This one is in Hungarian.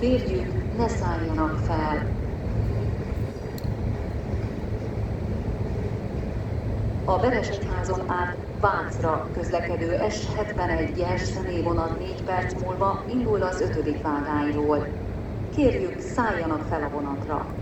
Kérjük, ne szálljanak fel! A Veresegyházon át Vácra közlekedő S71-es személyvonat 4 perc múlva indul az 5. vágányról. Kérjük, szálljanak fel a vonatra!